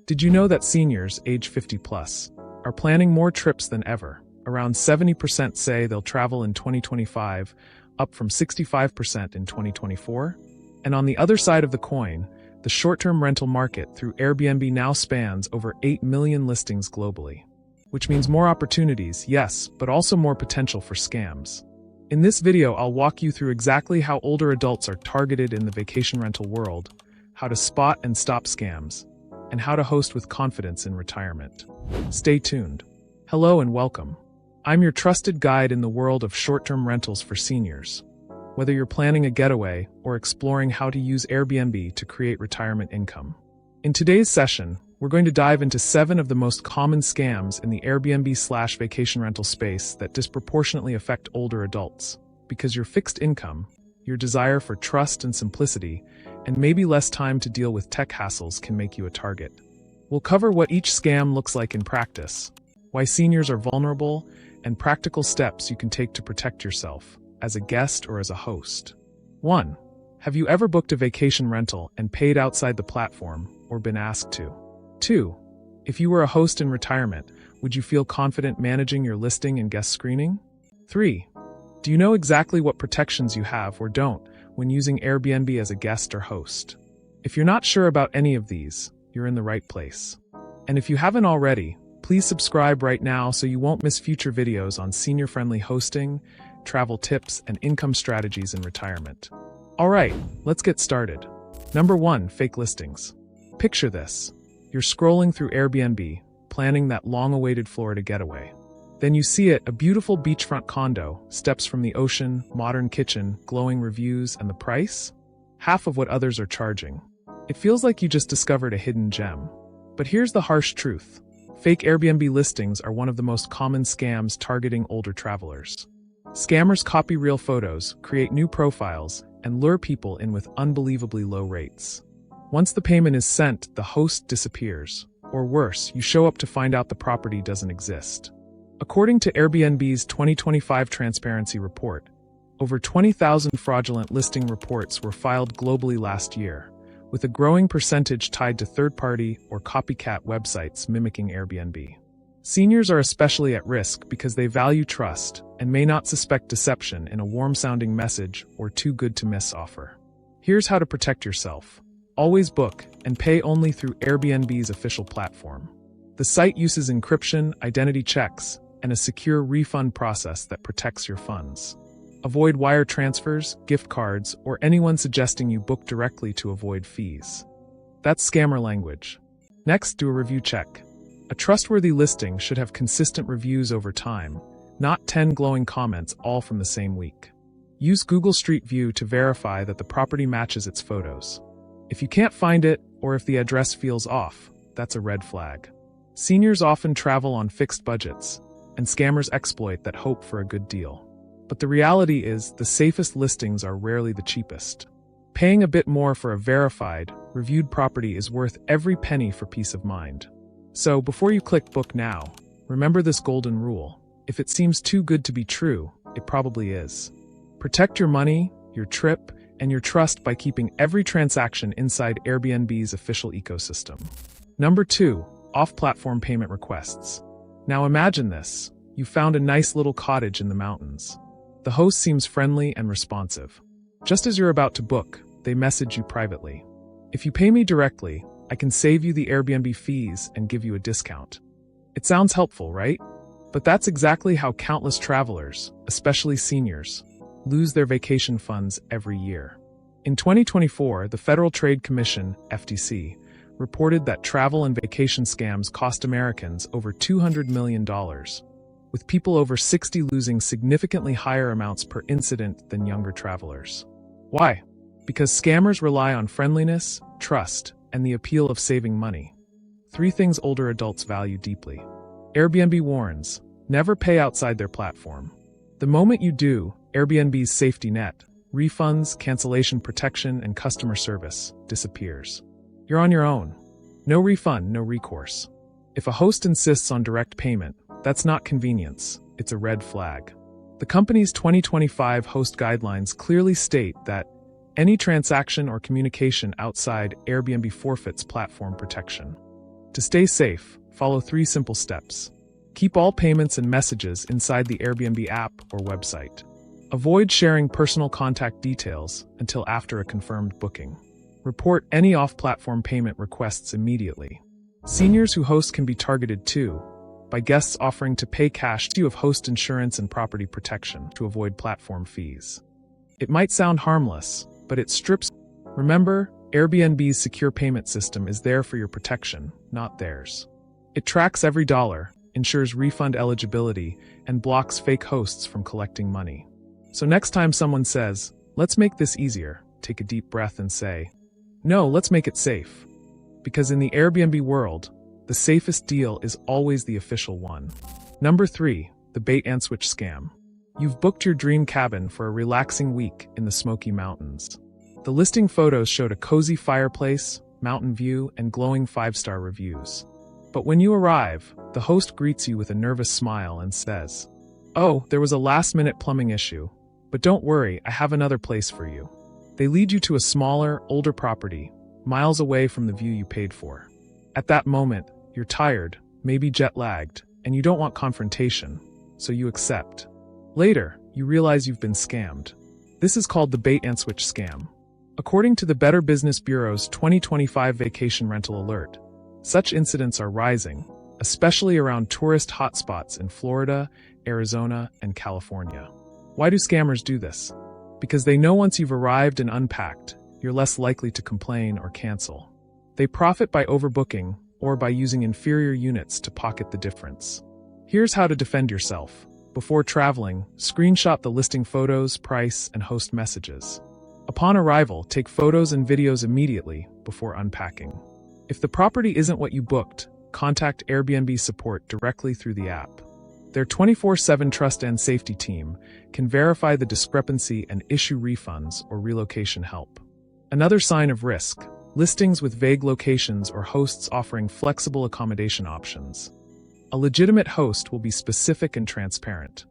Did you know that seniors age 50 plus are planning more trips than ever? Around 70% say they'll travel in 2025, up from 65% in 2024. And on the other side of the coin, the short-term rental market through Airbnb now spans over 8 million listings globally. Which means more opportunities, yes, but also more potential for scams. In this video, I'll walk you through exactly how older adults are targeted in the vacation rental world, how to spot and stop scams, and how to host with confidence in retirement. Stay tuned. Hello and welcome. I'm your trusted guide in the world of short-term rentals for seniors. Whether you're planning a getaway or exploring how to use Airbnb to create retirement income. In today's session, we're going to dive into 7 of the most common scams in the Airbnb/vacation rental space that disproportionately affect older adults, because your fixed income, your desire for trust and simplicity, and maybe less time to deal with tech hassles can make you a target. We'll cover what each scam looks like in practice, why seniors are vulnerable, and practical steps you can take to protect yourself, as a guest or as a host. 1. Have you ever booked a vacation rental and paid outside the platform, or been asked to? 2. If you were a host in retirement, would you feel confident managing your listing and guest screening? 3. Do you know exactly what protections you have or don't when using Airbnb as a guest or host? If you're not sure about any of these, you're in the right place. And if you haven't already, please subscribe right now so you won't miss future videos on senior-friendly hosting, travel tips, and income strategies in retirement. Alright, let's get started. Number 1. Fake listings. Picture this. You're scrolling through Airbnb, planning that long-awaited Florida getaway. Then you see it, a beautiful beachfront condo, steps from the ocean, modern kitchen, glowing reviews, and the price? Half of what others are charging. It feels like you just discovered a hidden gem. But here's the harsh truth. Fake Airbnb listings are one of the most common scams targeting older travelers. Scammers copy real photos, create new profiles, and lure people in with unbelievably low rates. Once the payment is sent, the host disappears. Or worse, you show up to find out the property doesn't exist. According to Airbnb's 2025 transparency report, over 20,000 fraudulent listing reports were filed globally last year, with a growing percentage tied to third-party or copycat websites mimicking Airbnb. Seniors are especially at risk because they value trust and may not suspect deception in a warm-sounding message or too-good-to-miss offer. Here's how to protect yourself. Always book and pay only through Airbnb's official platform. The site uses encryption, identity checks, and a secure refund process that protects your funds. Avoid wire transfers, gift cards, or anyone suggesting you book directly to avoid fees. That's scammer language. Next, do a review check. A trustworthy listing should have consistent reviews over time, not 10 glowing comments all from the same week. Use Google Street View to verify that the property matches its photos. If you can't find it, or if the address feels off, that's a red flag. Seniors often travel on fixed budgets, and scammers exploit that hope for a good deal. But the reality is, the safest listings are rarely the cheapest. Paying a bit more for a verified, reviewed property is worth every penny for peace of mind. So, before you click book now, remember this golden rule. If it seems too good to be true, it probably is. Protect your money, your trip, and your trust by keeping every transaction inside Airbnb's official ecosystem. Number 2. Off-platform payment requests. Now imagine this. You found a nice little cottage in the mountains. The host seems friendly and responsive. Just as you're about to book, they message you privately. If you pay me directly, I can save you the Airbnb fees and give you a discount. It sounds helpful, right? But that's exactly how countless travelers, especially seniors, lose their vacation funds every year. In 2024, the Federal Trade Commission, FTC, reported that travel and vacation scams cost Americans over $200 million, with people over 60 losing significantly higher amounts per incident than younger travelers. Why? Because scammers rely on friendliness, trust, and the appeal of saving money. 3 things older adults value deeply. Airbnb warns, never pay outside their platform. The moment you do, Airbnb's safety net, refunds, cancellation protection, and customer service, disappears. You're on your own. No refund, no recourse. If a host insists on direct payment, that's not convenience, it's a red flag. The company's 2025 host guidelines clearly state that any transaction or communication outside Airbnb forfeits platform protection. To stay safe, follow 3 simple steps. Keep all payments and messages inside the Airbnb app or website. Avoid sharing personal contact details until after a confirmed booking. Report any off-platform payment requests immediately. Seniors who host can be targeted too, by guests offering to pay cash to you of host insurance and property protection to avoid platform fees. It might sound harmless, but it strips. Remember, Airbnb's secure payment system is there for your protection, not theirs. It tracks every dollar, ensures refund eligibility, and blocks fake hosts from collecting money. So next time someone says, "Let's make this easier," take a deep breath and say, "No, let's make it safe." Because in the Airbnb world, the safest deal is always the official one. Number 3, the bait and switch scam. You've booked your dream cabin for a relaxing week in the Smoky Mountains. The listing photos showed a cozy fireplace, mountain view, and glowing 5-star reviews. But when you arrive, the host greets you with a nervous smile and says, "Oh, there was a last-minute plumbing issue, but don't worry, I have another place for you." They lead you to a smaller, older property, miles away from the view you paid for. At that moment, you're tired, maybe jet-lagged, and you don't want confrontation, so you accept. Later, you realize you've been scammed. This is called the bait and switch scam. According to the Better Business Bureau's 2025 Vacation Rental Alert, such incidents are rising, especially around tourist hotspots in Florida, Arizona, and California. Why do scammers do this? Because they know once you've arrived and unpacked, you're less likely to complain or cancel. They profit by overbooking or by using inferior units to pocket the difference. Here's how to defend yourself. Before traveling, screenshot the listing photos, price, and host messages. Upon arrival, take photos and videos immediately before unpacking. If the property isn't what you booked, contact Airbnb support directly through the app. Their 24/7 trust and safety team can verify the discrepancy and issue refunds or relocation help. Another sign of risk: listings with vague locations or hosts offering flexible accommodation options. A legitimate host will be specific and transparent.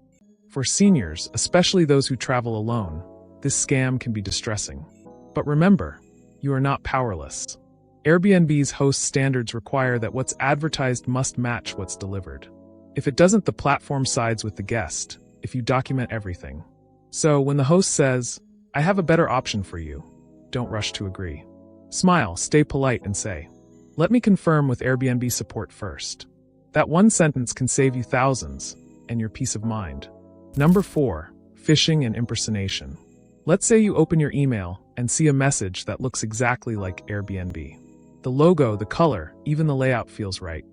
For seniors, especially those who travel alone, this scam can be distressing. But remember, you are not powerless. Airbnb's host standards require that what's advertised must match what's delivered. If it doesn't, the platform sides with the guest, if you document everything. So when the host says, "I have a better option for you," don't rush to agree. Smile, stay polite, and say, "Let me confirm with Airbnb support first." That one sentence can save you thousands, and your peace of mind. Number 4, phishing and impersonation. Let's say you open your email and see a message that looks exactly like Airbnb. The logo, the color, even the layout feels right.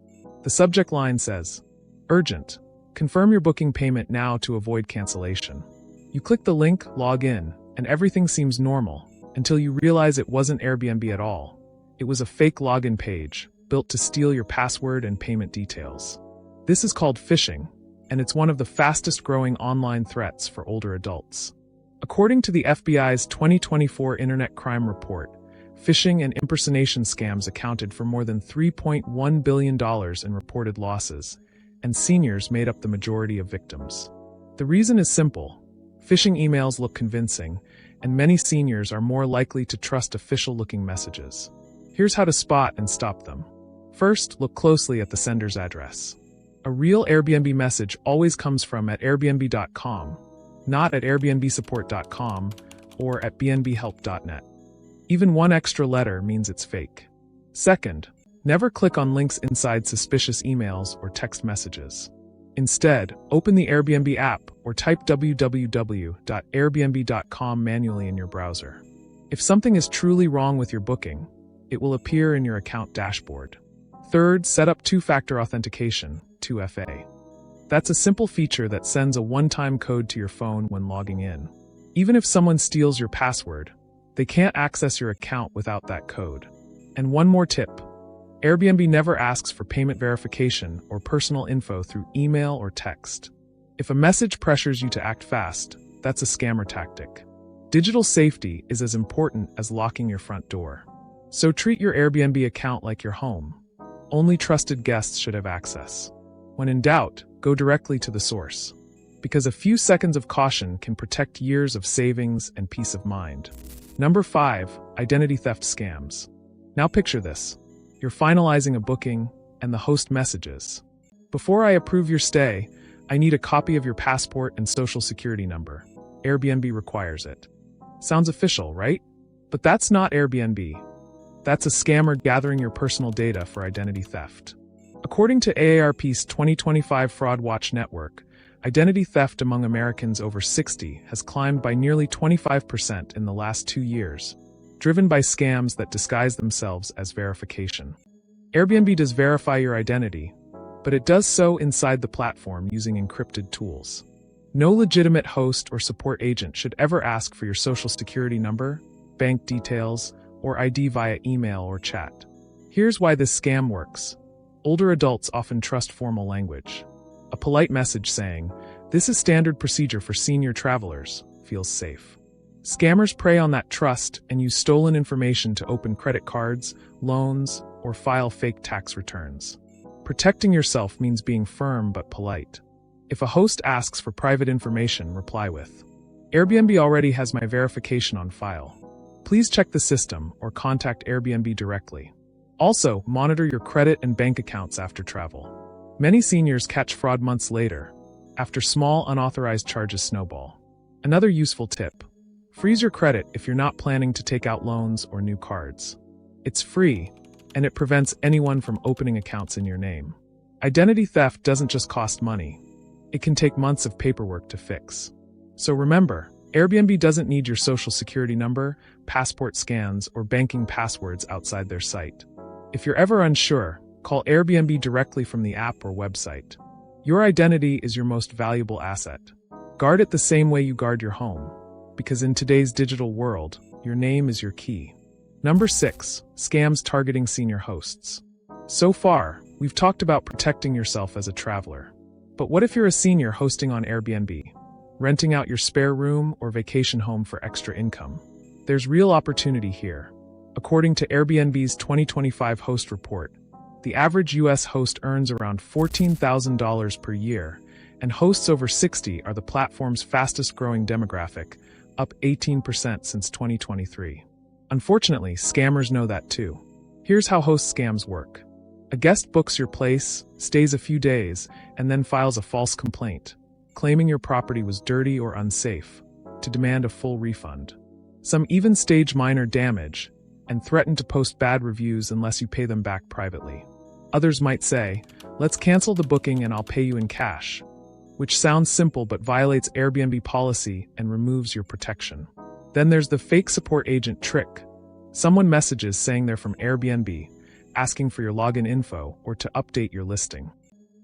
The subject line says, "Urgent. Confirm your booking payment now to avoid cancellation." You click the link, log in, and everything seems normal, until you realize it wasn't Airbnb at all. It was a fake login page, built to steal your password and payment details. This is called phishing, and it's one of the fastest-growing online threats for older adults. According to the FBI's 2024 Internet Crime Report, phishing and impersonation scams accounted for more than $3.1 billion in reported losses, and seniors made up the majority of victims. The reason is simple. Phishing emails look convincing, and many seniors are more likely to trust official-looking messages. Here's how to spot and stop them. First, look closely at the sender's address. A real Airbnb message always comes from at airbnb.com, not at airbnbsupport.com or at bnbhelp.net. Even one extra letter means it's fake. Second, never click on links inside suspicious emails or text messages. Instead, open the Airbnb app or type www.airbnb.com manually in your browser. If something is truly wrong with your booking, it will appear in your account dashboard. Third, set up two-factor authentication, 2FA. That's a simple feature that sends a one-time code to your phone when logging in. Even if someone steals your password, they can't access your account without that code. And one more tip. Airbnb never asks for payment verification or personal info through email or text. If a message pressures you to act fast, that's a scammer tactic. Digital safety is as important as locking your front door. So treat your Airbnb account like your home. Only trusted guests should have access. When in doubt, go directly to the source. Because a few seconds of caution can protect years of savings and peace of mind. Number 5, identity theft scams. Now picture this. You're finalizing a booking, and the host messages. Before I approve your stay, I need a copy of your passport and social security number. Airbnb requires it. Sounds official, right? But that's not Airbnb. That's a scammer gathering your personal data for identity theft. According to AARP's 2025 Fraud Watch Network, identity theft among Americans over 60 has climbed by nearly 25% in the last 2 years, driven by scams that disguise themselves as verification. Airbnb does verify your identity, but it does so inside the platform using encrypted tools. No legitimate host or support agent should ever ask for your social security number, bank details, or ID via email or chat. Here's why this scam works. Older adults often trust formal language. A polite message saying, "This is standard procedure for senior travelers," feels safe. Scammers prey on that trust and use stolen information to open credit cards, loans, or file fake tax returns. Protecting yourself means being firm but polite. If a host asks for private information, reply with, "Airbnb already has my verification on file. Please check the system or contact Airbnb directly." Also, monitor your credit and bank accounts after travel. Many seniors catch fraud months later, after small unauthorized charges snowball. Another useful tip: freeze your credit if you're not planning to take out loans or new cards. It's free, and it prevents anyone from opening accounts in your name. Identity theft doesn't just cost money. It can take months of paperwork to fix. So remember, Airbnb doesn't need your social security number, passport scans, or banking passwords outside their site. If you're ever unsure, call Airbnb directly from the app or website. Your identity is your most valuable asset. Guard it the same way you guard your home, because in today's digital world, your name is your key. Number 6, scams targeting senior hosts. So far, we've talked about protecting yourself as a traveler. But what if you're a senior hosting on Airbnb, renting out your spare room or vacation home for extra income? There's real opportunity here. According to Airbnb's 2025 host report, the average U.S. host earns around $14,000 per year, and hosts over 60 are the platform's fastest-growing demographic, up 18% since 2023. Unfortunately, scammers know that too. Here's how host scams work. A guest books your place, stays a few days, and then files a false complaint, claiming your property was dirty or unsafe, to demand a full refund. Some even stage minor damage and threaten to post bad reviews unless you pay them back privately. Others might say, "Let's cancel the booking and I'll pay you in cash," which sounds simple but violates Airbnb policy and removes your protection. Then there's the fake support agent trick. Someone messages saying they're from Airbnb, asking for your login info or to update your listing.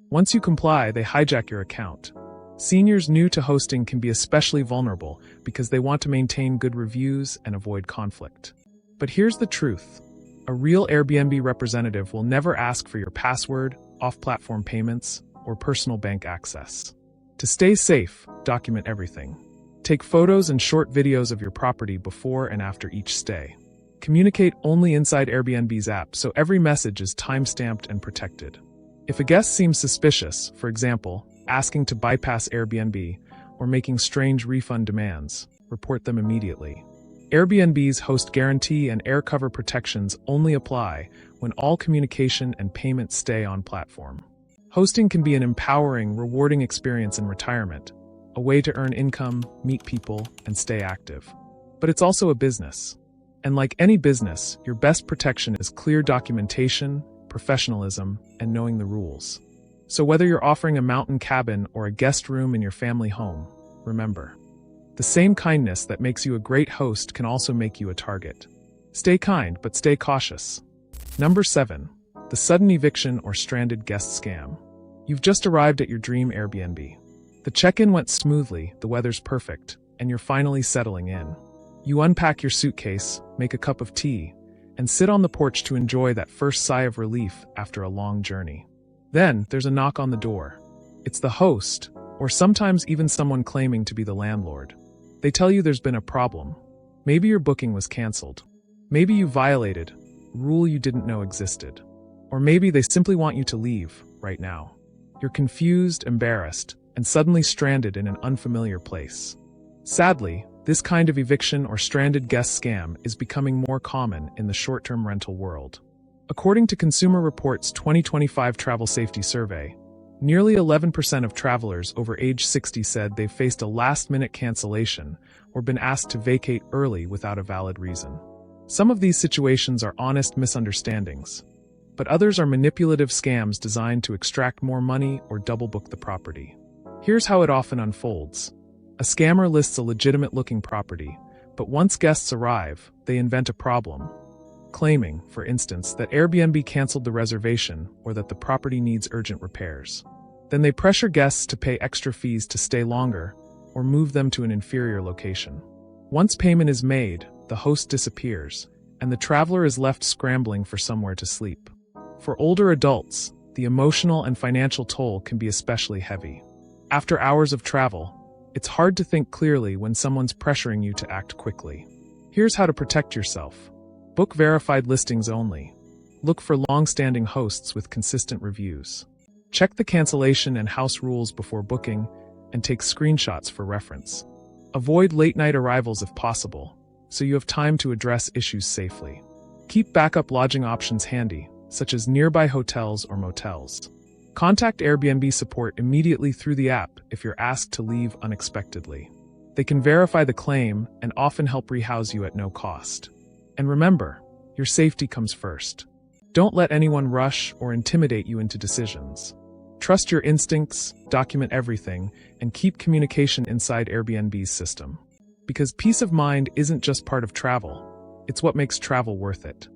Once you comply, they hijack your account. Seniors new to hosting can be especially vulnerable because they want to maintain good reviews and avoid conflict. But here's the truth. A real Airbnb representative will never ask for your password, off-platform payments, or personal bank access. To stay safe, document everything. Take photos and short videos of your property before and after each stay. Communicate only inside Airbnb's app so every message is time-stamped and protected. If a guest seems suspicious, for example, asking to bypass Airbnb or making strange refund demands, report them immediately. Airbnb's host guarantee and air cover protections only apply when all communication and payments stay on platform. Hosting can be an empowering, rewarding experience in retirement, a way to earn income, meet people, and stay active. But it's also a business. And like any business, your best protection is clear documentation, professionalism, and knowing the rules. So whether you're offering a mountain cabin or a guest room in your family home, remember, the same kindness that makes you a great host can also make you a target. Stay kind, but stay cautious. Number 7, the sudden eviction or stranded guest scam. You've just arrived at your dream Airbnb. The check-in went smoothly, the weather's perfect, and you're finally settling in. You unpack your suitcase, make a cup of tea, and sit on the porch to enjoy that first sigh of relief after a long journey. Then, there's a knock on the door. It's the host, or sometimes even someone claiming to be the landlord. They tell you there's been a problem. Maybe your booking was canceled. Maybe you violated a rule you didn't know existed. Or maybe they simply want you to leave, right now. You're confused, embarrassed, and suddenly stranded in an unfamiliar place. Sadly, this kind of eviction or stranded guest scam is becoming more common in the short-term rental world. According to Consumer Reports' 2025 Travel Safety Survey, nearly 11% of travelers over age 60 said they've faced a last-minute cancellation or been asked to vacate early without a valid reason. Some of these situations are honest misunderstandings, but others are manipulative scams designed to extract more money or double-book the property. Here's how it often unfolds. A scammer lists a legitimate-looking property, but once guests arrive, they invent a problem, claiming, for instance, that Airbnb canceled the reservation or that the property needs urgent repairs. Then they pressure guests to pay extra fees to stay longer or move them to an inferior location. Once payment is made, the host disappears, and the traveler is left scrambling for somewhere to sleep. For older adults, the emotional and financial toll can be especially heavy. After hours of travel, it's hard to think clearly when someone's pressuring you to act quickly. Here's how to protect yourself. Book verified listings only. Look for long-standing hosts with consistent reviews. Check the cancellation and house rules before booking, and take screenshots for reference. Avoid late-night arrivals if possible, so you have time to address issues safely. Keep backup lodging options handy, such as nearby hotels or motels. Contact Airbnb support immediately through the app if you're asked to leave unexpectedly. They can verify the claim and often help rehouse you at no cost. And remember, your safety comes first. Don't let anyone rush or intimidate you into decisions. Trust your instincts, document everything, and keep communication inside Airbnb's system. Because peace of mind isn't just part of travel, it's what makes travel worth it.